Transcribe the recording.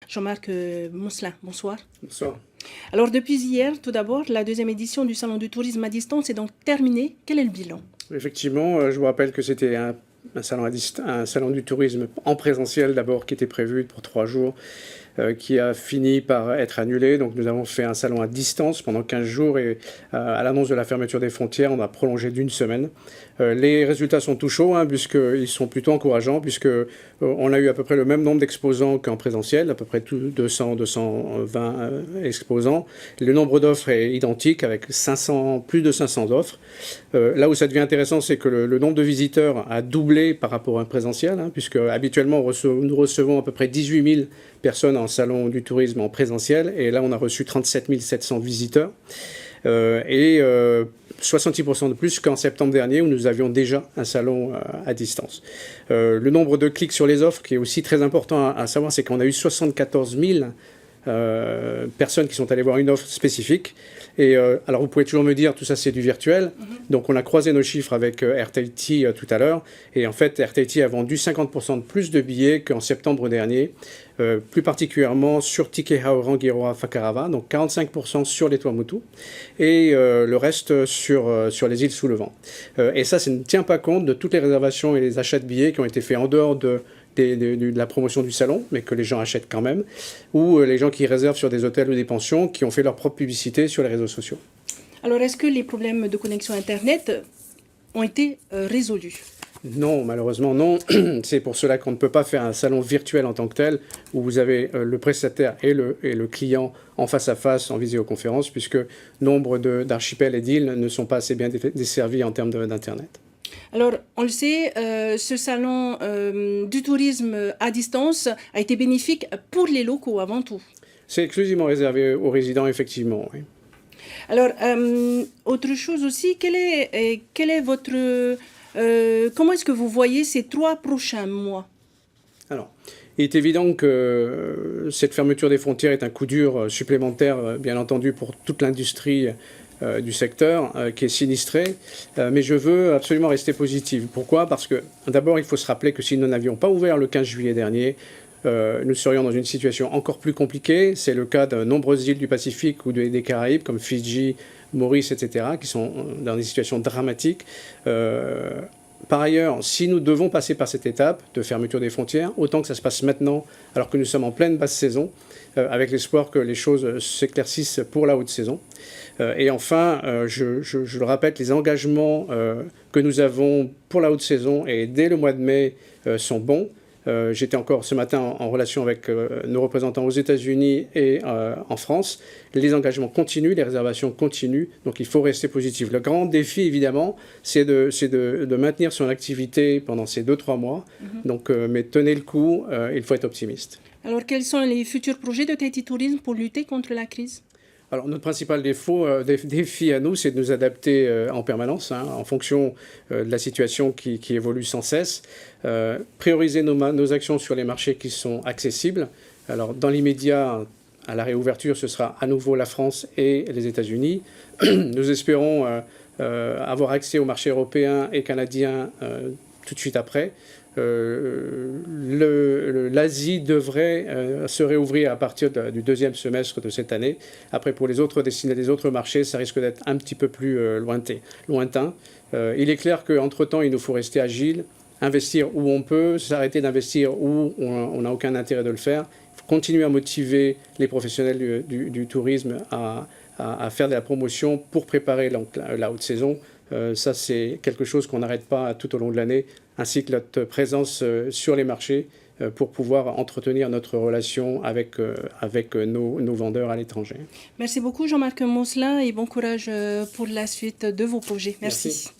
Jean-Marc Mousselin, bonsoir. Bonsoir. Alors depuis hier, tout d'abord, la deuxième édition du Salon du tourisme à distance est donc terminée. Quel est le bilan? Effectivement, je vous rappelle que c'était un salon du tourisme en présentiel d'abord qui était prévu pour 3 jours, qui a fini par être annulé. Donc nous avons fait un salon à distance pendant 15 jours et à l'annonce de la fermeture des frontières, on a prolongé d'une semaine. Les résultats sont tout chauds, puisqu'ils sont plutôt encourageants, puisqu'on a eu à peu près le même nombre d'exposants qu'en présentiel, à peu près 200-220 exposants. Le nombre d'offres est identique, avec plus de 500 offres. Là où ça devient intéressant, c'est que le nombre de visiteurs a doublé par rapport à un présentiel, puisque habituellement nous recevons à peu près 18 000 personnes en salon du tourisme en présentiel, et là on a reçu 37 700 visiteurs, et 66% de plus qu'en septembre dernier où nous avions déjà un salon à distance. Le nombre de clics sur les offres, qui est aussi très important à savoir, c'est qu'on a eu 74 000 personnes qui sont allées voir une offre spécifique. Et alors vous pouvez toujours me dire, tout ça c'est du virtuel. Donc on a croisé nos chiffres avec RTIT tout à l'heure. Et en fait, RTIT a vendu 50% de plus de billets qu'en septembre dernier. Plus particulièrement sur Tikehau Rangiroa Whakarava, donc 45% sur les Tuamotu, et le reste sur les îles sous le vent. Et ça ne tient pas compte de toutes les réservations et les achats de billets qui ont été faits en dehors de la promotion du salon, mais que les gens achètent quand même, ou les gens qui réservent sur des hôtels ou des pensions qui ont fait leur propre publicité sur les réseaux sociaux. Alors, est-ce que les problèmes de connexion Internet ont été résolus? Non, malheureusement non. C'est pour cela qu'on ne peut pas faire un salon virtuel en tant que tel, où vous avez le prestataire et le client en face à face, en visioconférence, puisque nombre d'archipels et d'îles ne sont pas assez bien desservis en termes d'Internet. Alors, on le sait, ce salon du tourisme à distance a été bénéfique pour les locaux avant tout. C'est exclusivement réservé aux résidents, effectivement, oui. Alors, autre chose aussi, quel est votre... comment est-ce que vous voyez ces 3 prochains mois? Alors, il est évident que cette fermeture des frontières est un coup dur supplémentaire, bien entendu, pour toute l'industrie du secteur qui est sinistrée, mais je veux absolument rester positif. Pourquoi? Parce que d'abord, il faut se rappeler que si nous n'avions pas ouvert le 15 juillet dernier, nous serions dans une situation encore plus compliquée. C'est le cas de nombreuses îles du Pacifique ou des Caraïbes, comme Fidji, Maurice, etc., qui sont dans des situations dramatiques. Par ailleurs, si nous devons passer par cette étape de fermeture des frontières, autant que ça se passe maintenant, alors que nous sommes en pleine basse saison, avec l'espoir que les choses s'éclaircissent pour la haute saison. Et enfin, je le répète, les engagements que nous avons pour la haute saison et dès le mois de mai sont bons. J'étais encore ce matin en relation avec nos représentants aux États-Unis et en France. Les engagements continuent, les réservations continuent, donc il faut rester positif. Le grand défi, évidemment, c'est de maintenir son activité pendant ces 2-3 mois. Donc, mais tenez le coup, il faut être optimiste. Alors, quels sont les futurs projets de Tahiti Tourisme pour lutter contre la crise? Alors, notre principal défi à nous, c'est de nous adapter en permanence, en fonction de la situation qui évolue sans cesse. Prioriser nos actions sur les marchés qui sont accessibles. Alors, dans l'immédiat, à la réouverture, ce sera à nouveau la France et les États-Unis. Nous espérons avoir accès aux marchés européens et canadiens tout de suite après. L'Asie devrait se réouvrir à partir du 2e semestre de cette année. Après, pour les autres destinataires des autres marchés, ça risque d'être un petit peu plus lointain. Il est clair qu'entre-temps, il nous faut rester agile, investir où on peut, s'arrêter d'investir où on n'a aucun intérêt de le faire. Il faut continuer à motiver les professionnels du tourisme à faire de la promotion pour préparer la haute saison. Ça, c'est quelque chose qu'on n'arrête pas tout au long de l'année, ainsi que notre présence sur les marchés pour pouvoir entretenir notre relation avec nos vendeurs à l'étranger. Merci beaucoup Jean-Marc Mousselin et bon courage pour la suite de vos projets. Merci.